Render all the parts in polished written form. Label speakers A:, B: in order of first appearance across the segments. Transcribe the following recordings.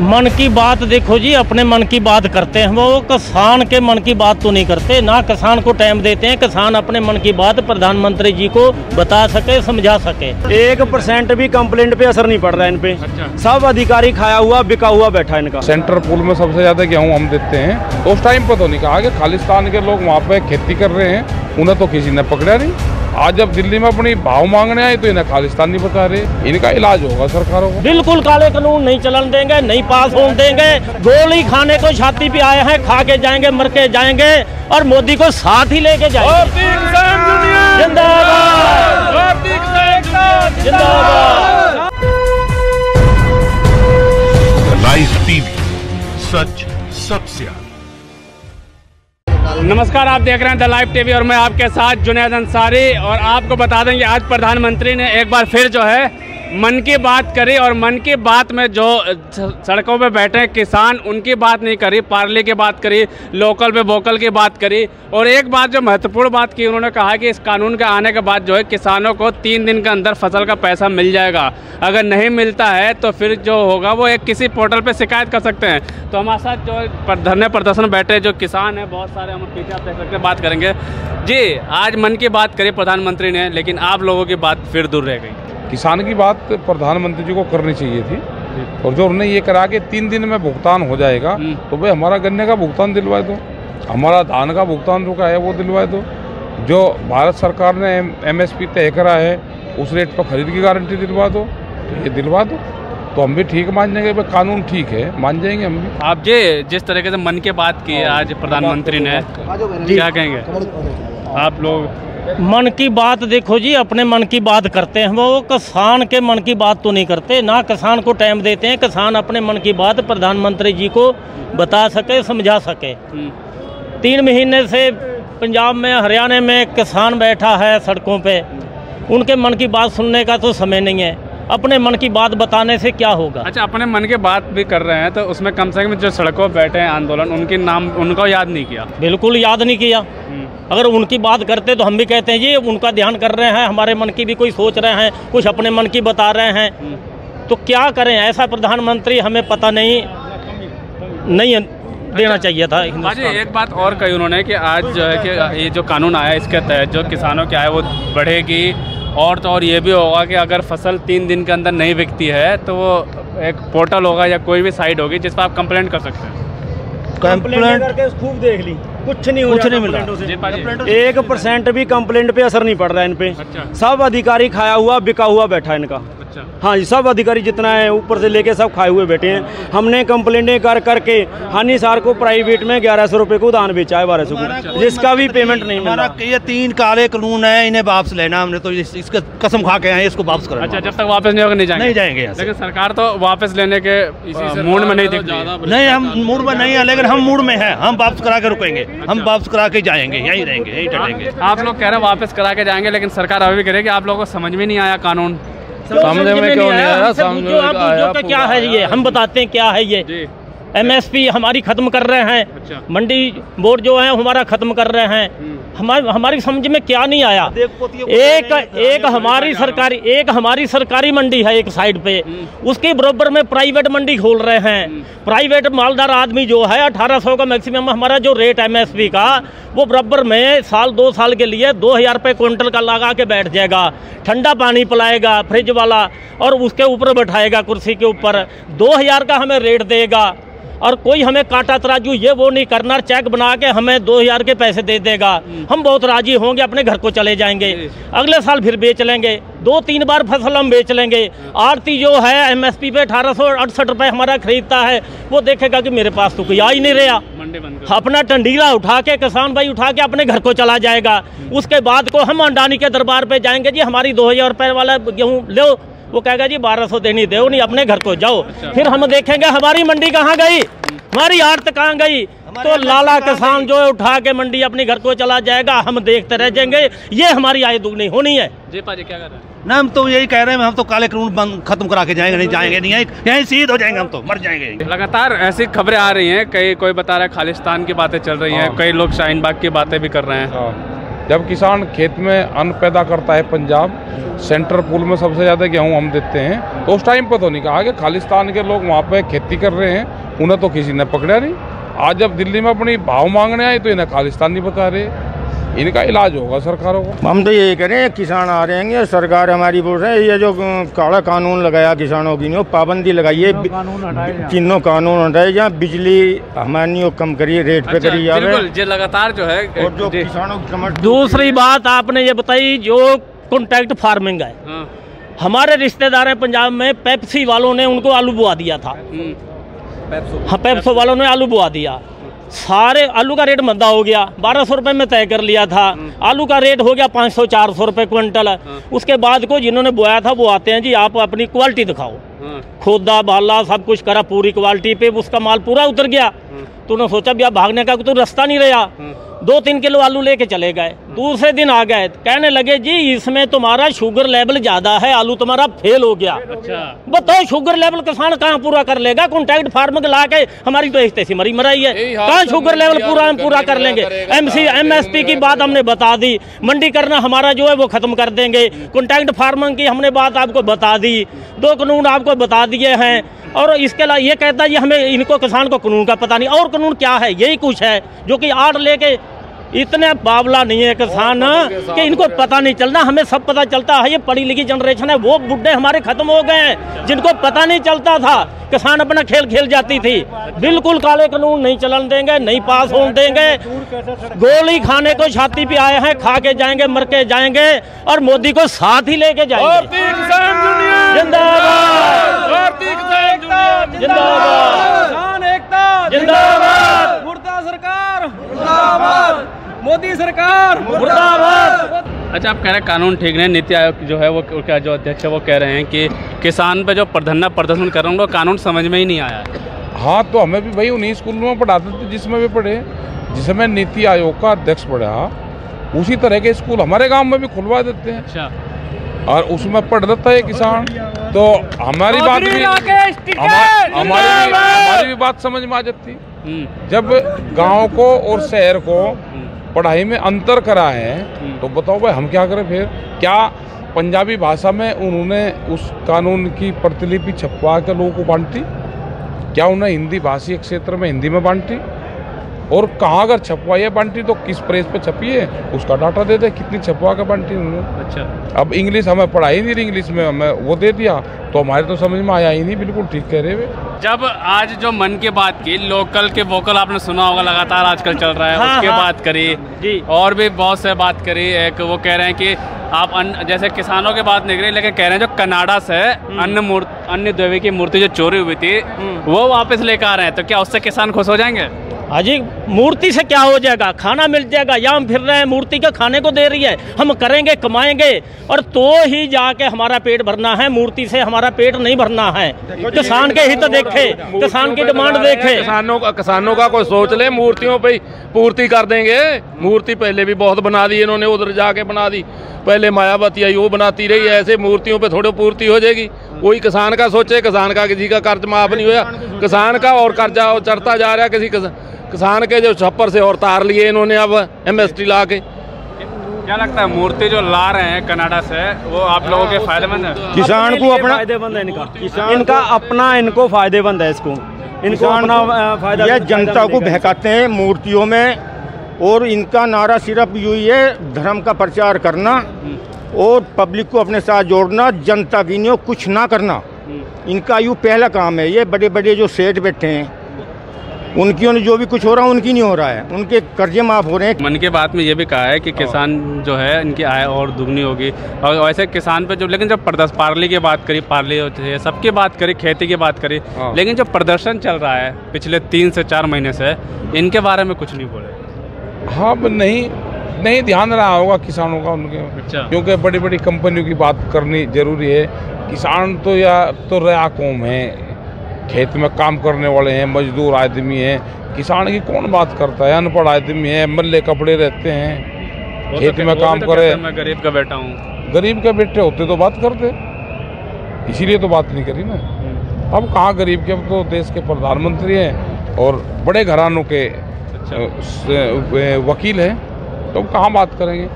A: मन की बात देखो जी, अपने मन की बात करते हैं, वो किसान के मन की बात तो नहीं करते, ना किसान को टाइम देते हैं। किसान अपने मन की बात प्रधानमंत्री जी को बता सके, समझा सके।
B: 1% भी कंप्लेंट पे असर नहीं पड़ रहा है इन पे। सब अधिकारी खाया हुआ बिका हुआ बैठा है इनका।
C: सेंट्रल पूल में सबसे ज्यादा गेहूँ हम देते हैं, तो उस टाइम पर तो नहीं कहा कि खालिस्तान के लोग वहाँ पे खेती कर रहे हैं, उन्हें तो किसी ने पकड़ा नहीं। आज जब दिल्ली में अपनी भाव मांगने आए तो इन्हें खालिस्तान नहीं बता रहे। इनका इलाज होगा सरकारों को।
A: बिल्कुल काले कानून नहीं चलन देंगे, नहीं पास होने देंगे। गोली खाने को छाती पे आए हैं, खा के जाएंगे, मर के जाएंगे और मोदी को साथ ही लेके जाएंगे। जिंदाबाद, जिंदाबाद।
D: लाइव टीवी, सच सबसे आगे।
E: नमस्कार, आप देख रहे हैं द लाइव टीवी और मैं आपके साथ जुनैद अंसारी। और आपको बता दें कि आज प्रधानमंत्री ने एक बार फिर जो है मन की बात करी और मन की बात में जो सड़कों पे बैठे किसान उनकी बात नहीं करी, पार्ले की बात करी, लोकल पे वोकल की बात करी। और एक बात जो महत्वपूर्ण बात की, उन्होंने कहा कि इस कानून के आने के बाद जो है किसानों को 3 दिन के अंदर फसल का पैसा मिल जाएगा। अगर नहीं मिलता है तो फिर जो होगा वो एक किसी पोर्टल पे शिकायत कर सकते हैं। तो हमारे साथ जो धरने प्रदर्शन बैठे जो किसान हैं बहुत सारे, हम पीछे आप देख सकते हैं, बात करेंगे। जी, आज मन की बात करी प्रधानमंत्री ने, लेकिन आप लोगों की बात फिर दूर रह गई।
C: किसान की बात प्रधानमंत्री जी को करनी चाहिए थी, और जो उन्होंने ये करा कि 3 दिन में भुगतान हो जाएगा, तो भाई हमारा गन्ने का भुगतान दिलवाए दो, हमारा धान का भुगतान रुका है वो दिलवाए दो। जो भारत सरकार ने MSP तय करा है उस रेट पर खरीद की गारंटी दिलवा दो, तो ये दिलवा दो तो हम भी ठीक मान जाएंगे। भाई कानून ठीक है, मान जाएंगे हम भी।
E: आप जिस तरीके से मन की बात की है आज प्रधानमंत्री ने, क्या कहेंगे आप लोग?
A: मन की बात देखो जी, अपने मन की बात करते हैं, वो किसान के मन की बात तो नहीं करते, ना किसान को टाइम देते हैं। किसान अपने मन की बात प्रधानमंत्री जी को बता सके, समझा सके। 3 महीने से पंजाब में, हरियाणा में किसान बैठा है सड़कों पे, उनके मन की बात सुनने का तो समय नहीं है। अपने मन की बात बताने से क्या होगा?
E: अच्छा, अपने मन की बात भी कर रहे हैं तो उसमें कम से कम जो सड़कों बैठे हैं आंदोलन, उनके नाम उनको याद नहीं किया?
A: बिल्कुल याद नहीं किया। अगर उनकी बात करते तो हम भी कहते हैं जी उनका ध्यान कर रहे हैं, हमारे मन की भी कोई सोच रहे हैं, कुछ अपने मन की बता रहे हैं। तो क्या करें, ऐसा प्रधानमंत्री हमें पता नहीं देना चाहिए था।
E: एक बात और कही उन्होंने कि आज जो है कि ये जो कानून आया इसके तहत जो किसानों की आय वो बढ़ेगी, और तो और ये भी होगा कि अगर फसल 3 दिन के अंदर नहीं बिकती है तो वो एक पोर्टल होगा या कोई भी साइट होगी जिस पर आप कंप्लेंट कर सकते हैं।
B: कंप्लेंट करके खूब देख ली, कुछ नहीं मिला। 1% भी कंप्लेंट पे असर नहीं पड़ रहा है इन पे। सब अधिकारी खाया हुआ बिका हुआ बैठा है इनका। हाँ जी, सब अधिकारी जितना है ऊपर से लेके सब खाए हुए बैठे हैं। हमने कंप्लेंटें कर करके हानि सार को प्राइवेट में 1100 रुपए को दान बेचा है, 1200 को, जिसका भी पेमेंट नहीं मिला।
F: ये 3 काले कानून है, इन्हें वापस लेना हमने तो इसका कसम खा के आए, इसको वापस करना।
E: अच्छा, जब तक वापस नहीं होगा नहीं जाएंगे। लेकिन सरकार तो वापस लेने के मूड में नहीं दिख रही।
F: नहीं, हम मूड में नहीं है, लेकिन हम मूड में है, हम वापस करा के रुकेंगे, हम वापस करा के जाएंगे, यहीं रहेंगे, यहीं डटेंगे।
E: आप लोग कह रहे हैं वापस करा के जाएंगे, लेकिन सरकार अभी भी कह रही है कि आप लोगों को समझ में नहीं आया कानून।
A: समझ में क्यों नहीं आया? समझो क्या है ये, हम बताते हैं क्या है ये। MSP हमारी खत्म कर रहे हैं। अच्छा। मंडी बोर्ड जो है हमारा खत्म कर रहे हैं। हमारी समझ में क्या नहीं आया? एक हमारी सरकारी मंडी है एक साइड पे, उसके बराबर में प्राइवेट मंडी खोल रहे हैं। प्राइवेट मालदार आदमी जो है 1800 का मैक्सिमम हमारा जो रेट MSP का, वो बराबर में 2 साल के लिए 2000 रुपये क्विंटल का लगा के बैठ जाएगा। ठंडा पानी पिलाएगा फ्रिज वाला और उसके ऊपर बैठाएगा कुर्सी के ऊपर, 2000 का हमें रेट देगा। और कोई हमें काटा तराजू ये वो नहीं करना, चेक बना के हमें 2000 के पैसे दे देगा, हम बहुत राजी होंगे, अपने घर को चले जाएंगे। अगले साल फिर बेच लेंगे, 2-3 बार फसल हम बेच लेंगे। आरती जो है MSP पे 1868 रुपये हमारा खरीदता है, वो देखेगा कि मेरे पास तो कोई आ ही नहीं रहा, अपना टंडीला उठा के किसान भाई उठा के अपने घर को चला जाएगा। उसके बाद को हम अंडानी के दरबार पे जाएंगे, जी हमारी 2000 रुपये वाला गेहूँ लो, वो कहेगा जी 1200 देनी दो नहीं, अपने घर को जाओ। फिर हम देखेंगे हमारी मंडी कहाँ गई, हमारी आड़त कहाँ गई। तो लाला किसान जो है उठा के मंडी अपने घर को चला जाएगा, हम देखते रह जाएंगे। ये हमारी आय दुगनी होनी है।
E: जी पाजी क्या कर रहे हैं?
F: ना, हम तो यही कह रहे हैं, हम तो काले कानून खत्म करा के जाएंगे, नहीं जाएंगे नहीं, यहीं शहीद हो जाएंगे, हम तो मर जाएंगे।
E: लगातार ऐसी खबरें आ रही हैं, कोई बता रहा है खालिस्तान की बातें चल रही हैं, कई लोग शाहीन बाग की बातें भी कर रहे हैं।
C: जब किसान खेत में अन्न पैदा करता है, पंजाब सेंट्रल पूल में सबसे ज़्यादा गेहूँ हम देते हैं, तो उस टाइम पर तो नहीं कहा कि खालिस्तान के लोग वहाँ पे खेती कर रहे हैं, उन्हें तो किसी ने पकड़ा नहीं। आज जब दिल्ली में अपनी भाव मांगने आए तो इन्हें खालिस्तान नहीं बता रहे। इनका इलाज होगा सरकारों को।
G: हम तो यही करें, किसान आ रहे हैं, सरकार हमारी बोल रहे हैं ये जो काला कानून लगाया किसानों की, पाबंदी लगाई है, तीनों कानून हटाए, जहाँ बिजली हमारी कम करिए, रेट पे करिए।
E: बिल्कुल, ये लगातार जो है
G: और जो किसानों की कमर।
A: दूसरी बात आपने ये बताई जो कॉन्ट्रैक्ट फार्मिंग है, हमारे रिश्तेदार हैं पंजाब में, पेप्सी वालों ने उनको आलू बुआ दिया था। हाँ, पेप्सो वालों ने आलू बुआ दिया, सारे आलू का रेट मंदा हो गया, 1200 रुपये में तय कर लिया था। आलू का रेट हो गया 500-400 रुपये क्विंटल। उसके बाद को जिन्होंने बोया था वो आते हैं जी आप अपनी क्वालिटी दिखाओ, खोदा बाला सब कुछ करा, पूरी क्वालिटी पे उसका माल पूरा उतर गया। तो उन्होंने सोचा भैया भागने का तो रास्ता नहीं रहा, 2-3 किलो आलू लेके चले गए। दूसरे दिन आ गए, कहने लगे जी इसमें तुम्हारा शुगर लेवल ज्यादा है, आलू तुम्हारा फेल हो गया। अच्छा। बताओ शुगर लेवल किसान कहाँ पूरा कर लेगा? कॉन्ट्रैक्ट फार्मिंग ला के हमारी तो ऐसी मरी मराई है, कहाँ शुगर लेवल पूरा कर लेंगे? MSP की बात हमने बता दी, मंडी करना हमारा जो है वो खत्म कर देंगे। कॉन्ट्रैक्ट फार्मिंग की हमने बात आपको बता दी, 2 कानून आपको बता दिए हैं। और इसके अलावा ये कहता है ये हमें इनको किसान को कानून का पता नहीं, और कानून क्या है यही कुछ है जो कि आड़ लेके इतने बावला नहीं है किसान कि इनको पता नहीं चलना। हमें सब पता चलता है, ये पढ़ी लिखी जनरेशन है, वो बुढ़े हमारे खत्म हो गए हैं जिनको पता नहीं चलता था। किसान अपना खेल खेल जाती थी। बिल्कुल काले कानून नहीं चलन देंगे, नहीं पास होने देंगे। गोली खाने को छाती पे आए हैं, खा के जाएंगे, मर के जाएंगे और मोदी को साथ ही लेके जाएंगे। जिंदाबाद,
E: मुर्दा सरकार मुर्दाबाद, मोदी सरकार मुर्दाबाद। अच्छा, आप कह रहे हैं कानून ठीक नहीं, नीति आयोग जो है वो क्या जो अध्यक्ष है वो कह रहे हैं कि किसान पे जो धरना प्रदर्शन कर रहे हैं उनको कानून समझ में ही नहीं आया है।
C: हाँ, तो हमें भी भाई उन्हीं स्कूलों में पढ़ाते थे जिसमें भी पढ़े, जिसमें नीति आयोग का अध्यक्ष पढ़ा, उसी तरह के स्कूल हमारे गाँव में भी खुलवा देते हैं। अच्छा। और उसमें पढ़ देता है किसान, तो हमारी बात भी हमारी भी बात समझ में आ जाती। जब गांव को और शहर को पढ़ाई में अंतर करा है तो बताओ भाई हम क्या करें फिर? क्या पंजाबी भाषा में उन्होंने उस कानून की प्रतिलिपि छपवा के लोगों को बांटी? क्या उन्हें हिंदी भाषी क्षेत्र में हिंदी में बांटी? और कहाँ अगर छपवाई है बांटी तो किस प्रेस पे छपी है उसका डाटा दे दे, कितनी छपवा के बांटी उन्होंने। अच्छा। अब इंग्लिश हमें पढ़ाई नहीं रही, इंग्लिश में हमें वो दे दिया तो हमारे तो समझ में आया ही नहीं। बिल्कुल ठीक कह रहे वे।
E: जब आज जो मन की बात की, लोकल के वोकल आपने सुना होगा, लगातार आजकल चल रहा है। हाँ, उसके बात करी जी, और भी बहुत से बात करी। एक वो कह रहे हैं कि आप जैसे किसानों की बात नहीं करी, लेकिन कह रहे हैं जो कनाडा से अन्य देवी की मूर्ति जो चोरी हुई थी वो वापस लेकर आ रहे हैं, तो क्या उससे किसान खुश हो जाएंगे?
A: अजी मूर्ति से क्या हो जाएगा? खाना मिल जाएगा, यहाँ हम फिर रहे हैं, मूर्ति का खाने को दे रही है, हम करेंगे कमाएंगे और तो ही जाके हमारा पेट भरना है, मूर्ति से हमारा पेट नहीं भरना है। किसान के हित देखे, किसान की डिमांड देखे।
H: किसानों का कोई सोच ले, मूर्तियों पे पूर्ति कर देंगे। मूर्ति पहले भी बहुत बना दी इन्होंने, उधर जाके बना दी, पहले मायावती आई वो बनाती रही, ऐसे मूर्तियों पे थोड़ी पूर्ति हो जाएगी। कोई किसान का सोचे, किसान का किसी का कर्ज माफ नहीं हुआ, किसान का और कर्जा चढ़ता जा रहा है। किसी किसान के जो छप्पर से और तार लिए इन्होंने अब MST ला के।
E: क्या लगता है मूर्ति जो ला रहे हैं कनाडा से वो आप लोगों के फायदेमंद है?
B: किसान को अपना फायदेमंद है, इनका अपना इनको फायदेमंद है, इसको इनको अपना फायदा।
G: ये जनता को बहकाते हैं मूर्तियों में, और इनका नारा सिर्फ यही है धर्म का प्रचार करना और पब्लिक को अपने साथ जोड़ना, जनता की नहीं कुछ ना करना। इनका यूँ पहला काम है। ये बड़े बड़े जो सेठ बैठे हैं उनकी जो भी कुछ हो रहा है उनकी नहीं हो रहा है, उनके कर्जे माफ हो रहे हैं।
E: मन की बात में ये भी कहा है कि किसान जो है इनकी आय और दुगनी होगी, और वैसे किसान पे जो, लेकिन जब पार्ली की बात करी, पार्ली है सबकी बात करी, खेती की बात करी, लेकिन जो प्रदर्शन चल रहा है पिछले 3 से 4 महीने से, इनके बारे में कुछ नहीं बोले।
C: हाँ, नहीं ध्यान रहा होगा किसानों का उनके। अच्छा। क्योंकि बड़ी बड़ी कंपनियों की बात करनी जरूरी है। किसान तो या तो रया कौम है, खेत में काम करने वाले हैं, मजदूर आदमी हैं। किसान की कौन बात करता है? अनपढ़ आदमी है, मल्ले कपड़े रहते हैं, खेत में काम करे।
E: मैं गरीब का बेटा हूँ।
C: गरीब के बेटे होते तो बात करते, इसीलिए तो बात नहीं करी ना। अब कहाँ गरीब के, अब तो देश के प्रधानमंत्री हैं और बड़े घरानों के वकील हैं, तो कहाँ बात करेंगे?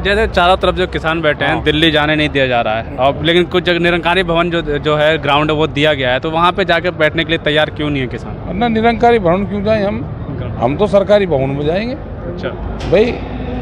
E: जैसे चारों तरफ जो किसान बैठे हैं, दिल्ली जाने नहीं दिया जा रहा है, और लेकिन कुछ जगह निरंकारी भवन जो है ग्राउंड वो दिया गया है, तो वहाँ पे जाके बैठने के लिए तैयार क्यों नहीं है किसान?
C: ना निरंकारी भवन क्यों जाए हम तो सरकारी भवन में जाएंगे।
E: अच्छा
C: भाई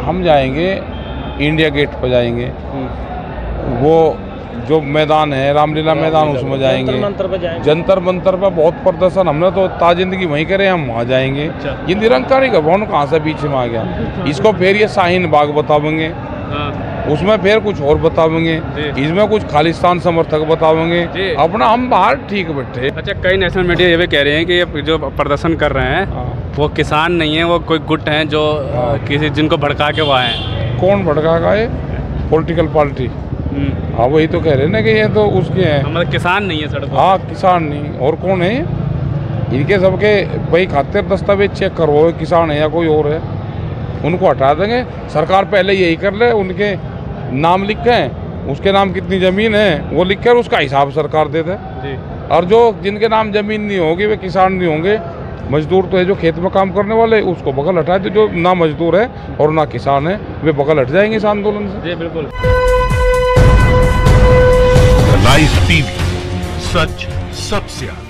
C: हम जाएंगे इंडिया गेट पर जाएंगे, वो जो मैदान है रामलीला मैदान उसमें जाएंगे, जंतर मंतर पर बहुत प्रदर्शन, हमने तो ताजिंदगी वहीं करे, हम वहाँ जाएंगे। ये निरंकारी का भवन कहाँ से बीच में आ गया? इसको फिर ये शाहीन बाग बतावेंगे, उसमें फिर कुछ और बतावेंगे, इसमें कुछ खालिस्तान समर्थक बतावेंगे, अपना हम बाहर ठीक बैठे।
E: अच्छा, कई नेशनल मीडिया ये भी कह रहे हैं कि ये जो प्रदर्शन कर रहे हैं वो किसान नहीं है, वो कोई गुट हैं जो किसी जिनको भड़का के वो आए हैं।
C: कौन भड़का का है? Political party. हाँ वही तो कह रहे हैं ना कि ये तो उसके हैं,
E: मतलब किसान नहीं है सड़क।
C: हाँ किसान नहीं, और कौन है? इनके सबके भाई खातिर दस्तावेज चेक करवाओ, किसान है या कोई और है, उनको हटा देंगे। सरकार पहले यही कर ले, उनके नाम लिख के, उसके नाम कितनी ज़मीन है वो लिख कर उसका हिसाब सरकार दे दे। और जो जिनके नाम ज़मीन नहीं होगी वे किसान नहीं होंगे, मजदूर तो है जो खेत में काम करने वाले, उसको बगल हटाए, तो जो ना मजदूर है और ना किसान है वे बगल हट जाएंगे इस आंदोलन से।
E: जी बिल्कुल।
D: लाइव टीवी, सच सबसे आगे।